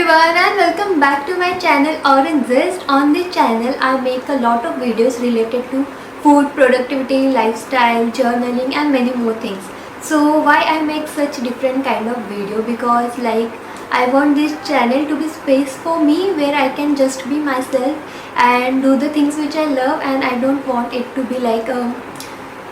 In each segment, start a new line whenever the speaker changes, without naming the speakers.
everyone and welcome back to my channel Orange Zest. On this channel I make a lot of videos related to food, productivity, lifestyle, journaling and many more things. So why I make such different kind of video? Because I want this channel to be space for me where I can just be myself and do the things which I love, and I don't want it to be like a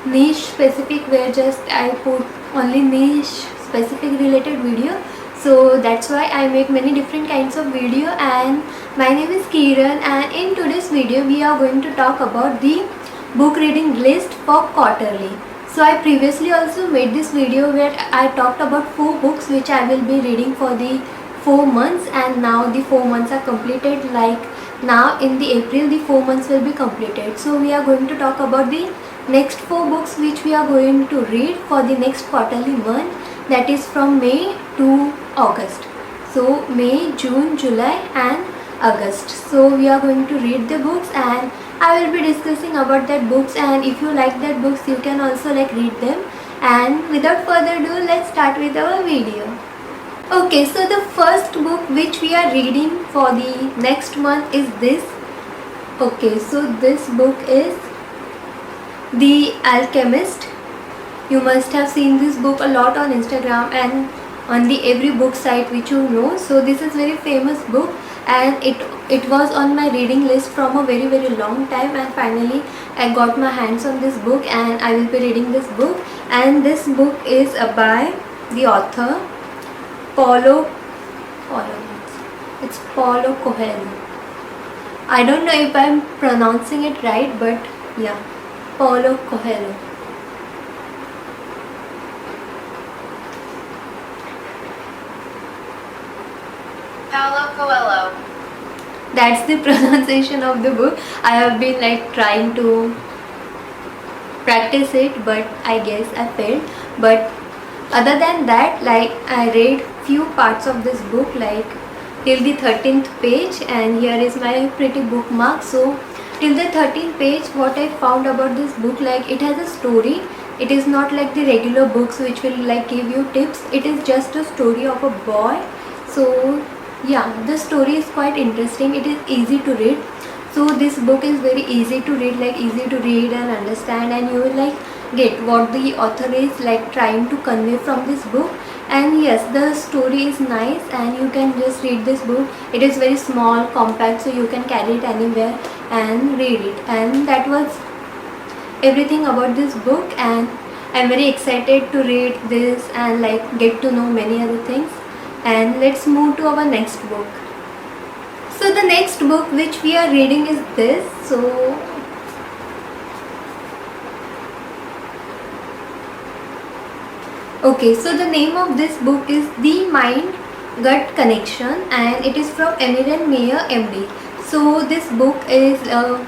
niche specific where just I put only niche specific related video. So that's why I make many different kinds of video. And my name is Kiran, and in today's video we are going to talk about the book reading list for quarterly. So I previously also made this video where I talked about 4 books which I will be reading for the 4 months, and now the 4 months are completed. Like now in the April the 4 months will be completed. So we are going to talk about the next 4 books which we are going to read for the next quarterly month, that is from May to August. So May, June, July and August. So we are going to read the books and I will be discussing about that books, and if you like that books you can also read them. And without further ado, let's start with our video. Okay, so the first book which we are reading for the next month is this. Okay, so this book is The Alchemist. You must have seen this book a lot on Instagram and on the every book site which you know. So this is very famous book, and it was on my reading list from a very long time, and finally I got my hands on this book and I will be reading this book. And this book is by the author Paulo Coelho. I don't know if I'm pronouncing it right, but yeah, Paulo Coelho.
Paulo Coelho.
That's the pronunciation of the book. I have been trying to practice it, but I guess I failed. But other than that, I read few parts of this book till the 13th page, and here is my pretty bookmark. So till the 13th page, what I found about this book, it has a story. It is not like the regular books which will give you tips. It is just a story of a boy. So yeah, the story is quite interesting. It is easy to read. So this book is very easy to read, easy to read and understand, and you will get what the author is trying to convey from this book. And yes, the story is nice and you can just read this book. It is very small, compact, so you can carry it anywhere and read it. And that was everything about this book, and I'm very excited to read this and get to know many other things. And let's move to our next book. So the next book which we are reading is this. Okay, so the name of this book is The Mind Gut Connection, and it is from Emerald Mayer MD. So this book is a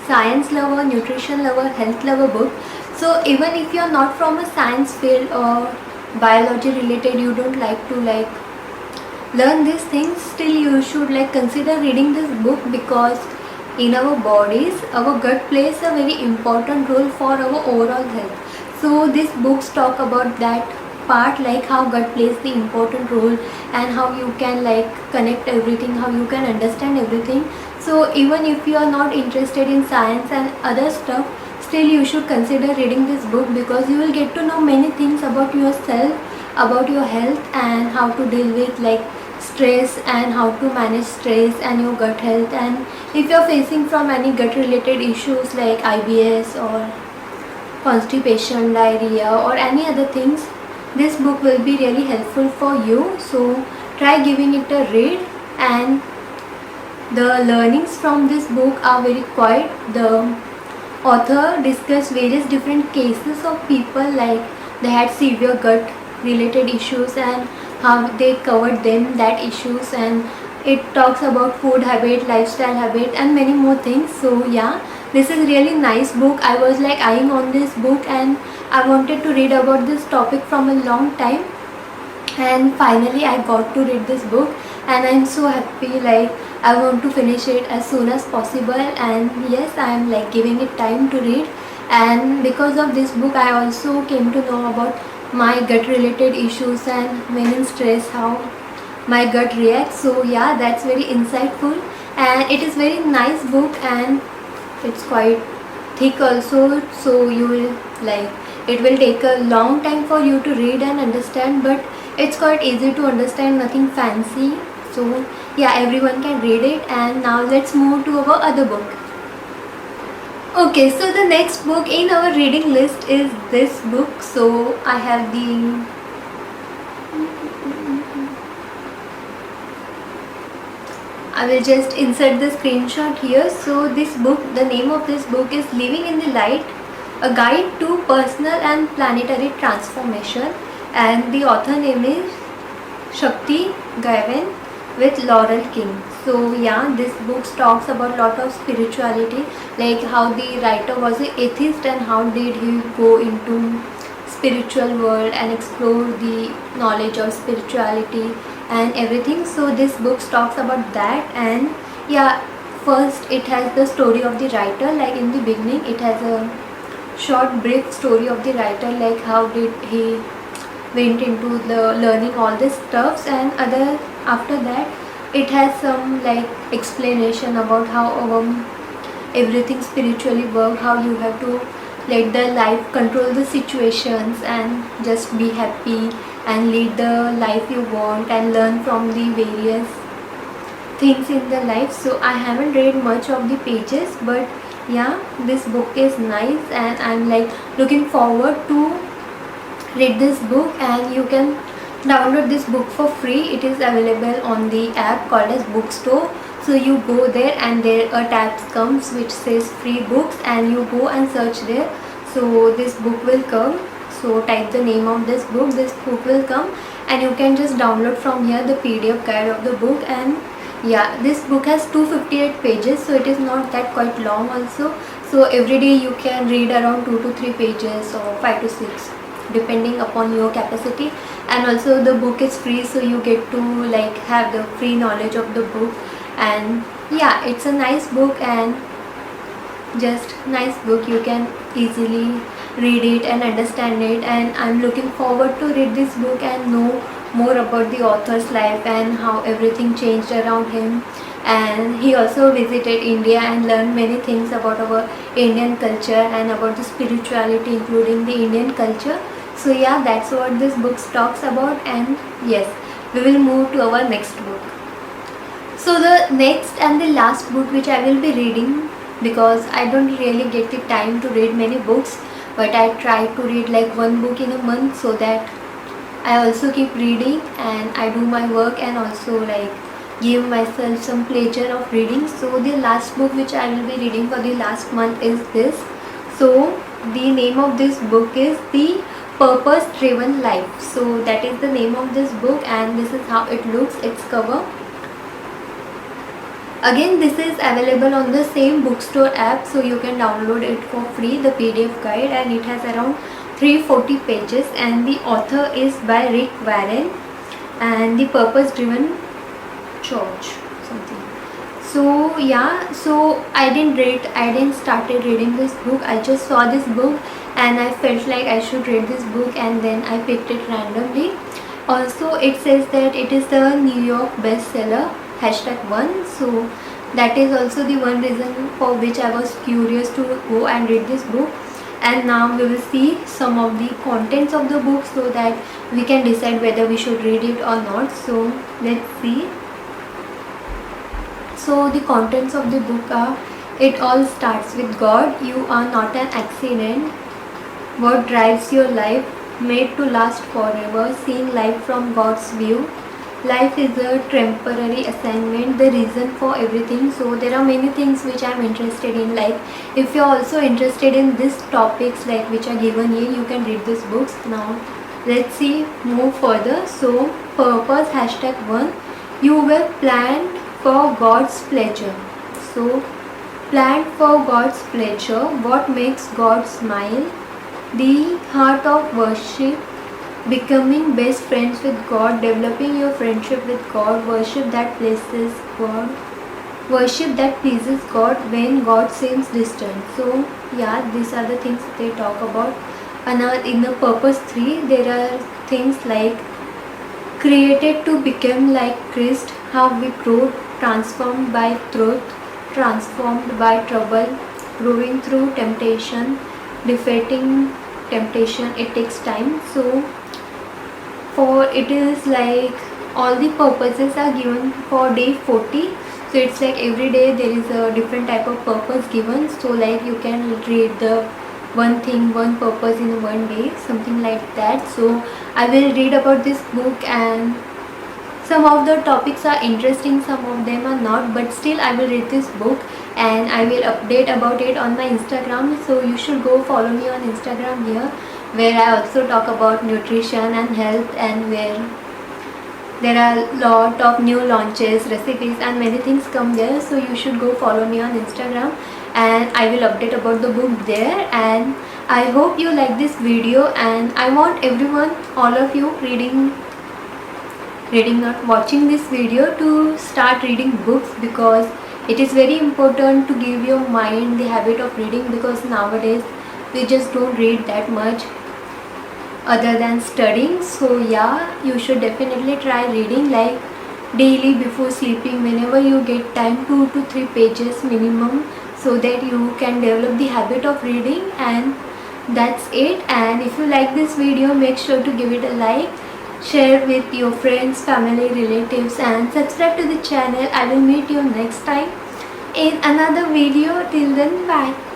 science lover, nutrition lover, health lover book. So even if you are not from a science field or biology related, you don't like to learn these things, still you should consider reading this book, because in our bodies our gut plays a very important role for our overall health. So these books talk about that part, how gut plays the important role and how you can connect everything, how you can understand everything. So even if you are not interested in science and other stuff, still you should consider reading this book, because you will get to know many things about yourself, about your health, and how to deal with stress and how to manage stress and your gut health. And if you're facing from any gut related issues like IBS or constipation, diarrhea or any other things, this book will be really helpful for you. So try giving it a read, and the learnings from this book are very quiet. The author discussed various different cases of people they had severe gut related issues and how they covered that issues, and it talks about food habit, lifestyle habit and many more things. So yeah, this is really nice book. I was eyeing on this book and I wanted to read about this topic from a long time, and finally I got to read this book, and I'm so happy. I want to finish it as soon as possible, and yes, I am giving it time to read. And because of this book I also came to know about my gut related issues and when in stress, how my gut reacts. So yeah, that's very insightful, and it is very nice book, and it's quite thick also, so you will like, it will take a long time for you to read and understand, but it's quite easy to understand, nothing fancy. So yeah, everyone can read it. And now let's move to our other book. Okay, so the next book in our reading list is this book. So I have the I will just insert the screenshot here. So this book, the name of this book is Living in the Light, a guide to personal and planetary transformation, and the author name is Shakti Gawain with Laurel King. So yeah, this book talks about lot of spirituality, like how the writer was an atheist and how did he go into spiritual world and explore the knowledge of spirituality and everything. So this book talks about that. And yeah, first it has the story of the writer, like in the beginning it has a short brief story of the writer, like how did he went into the learning all this stuffs, and other after that it has some like explanation about how everything spiritually work, how you have to let the life control the situations and just be happy and lead the life you want and learn from the various things in the life. So I haven't read much of the pages, but yeah, this book is nice and I'm like looking forward to read this book. And you can download this book for free. It is available on the app called as Bookstore. So you go there and there a tab comes which says free books, and you go and search there. So this book will come. So type the name of this book will come, and you can just download from here the PDF guide of the book. And yeah, this book has 258 pages, so it is not that quite long also. So every day you can read around 2 to 3 pages or 5 to 6 depending upon your capacity. And also the book is free, so you get to like have the free knowledge of the book. And yeah, it's a nice book and just nice book, you can easily read it and understand it. And I'm looking forward to read this book and know more about the author's life and how everything changed around him. And he also visited India and learned many things about our Indian culture and about the spirituality including the Indian culture. So yeah, that's what this book talks about. And yes, we will move to our next book. So the next and the last book which I will be reading, because I don't really get the time to read many books, but I try to read like one book in a month, so that I also keep reading and I do my work and also like give myself some pleasure of reading. So the last book which I will be reading for the last month is this. So the name of this book is The Purpose Driven Life. So that is the name of this book, and this is how it looks, its cover. Again, this is available on the same Bookstore app, so you can download it for free, the PDF guide, and it has around 340 pages. And the author is by Rick Warren, and The Purpose Driven Church something. So yeah, so I didn't started reading this book. I just saw this book and I felt like I should read this book, and then I picked it randomly. Also, it says that it is the New York bestseller #1. So that is also the one reason for which I was curious to go and read this book. And now we will see some of the contents of the book so that we can decide whether we should read it or not. So let's see. So the contents of the book are: it all starts with God. You are not an accident. What drives your life? Made to last forever. Seeing life from God's view. Life is a temporary assignment, the reason for everything. So there are many things which I am interested in. Like if you are also interested in these topics like which are given here, you can read these books. Now let's see, move further. So purpose #1. You were planned for God's pleasure. So planned for God's pleasure. What makes God smile? The heart of worship. Becoming best friends with God, developing your friendship with God, worship that pleases God, worship that pleases God when God seems distant. So yeah, these are the things they talk about. And in the purpose 3, there are things like created to become like Christ, how we grow, transformed by truth, transformed by trouble, growing through temptation, defeating temptation. It takes time. So for it is like all the purposes are given for day 40. So it's like every day there is a different type of purpose given. So like you can read the one thing, one purpose in one day, something like that. So I will read about this book, and some of the topics are interesting, some of them are not, but still I will read this book and I will update about it on my Instagram. So you should go follow me on Instagram here, where I also talk about nutrition and health, and where there are a lot of new launches, recipes and many things come there. So you should go follow me on Instagram and I will update about the book there. And I hope you like this video, and I want everyone, all of you not watching this video, to start reading books, because it is very important to give your mind the habit of reading, because nowadays we just don't read that much other than studying. So yeah, you should definitely try reading like daily before sleeping, whenever you get time, 2 to 3 pages minimum, so that you can develop the habit of reading. And that's it. And if you like this video, make sure to give it a like, share with your friends, family, relatives, and subscribe to the channel. I will meet you next time in another video. Till then, bye.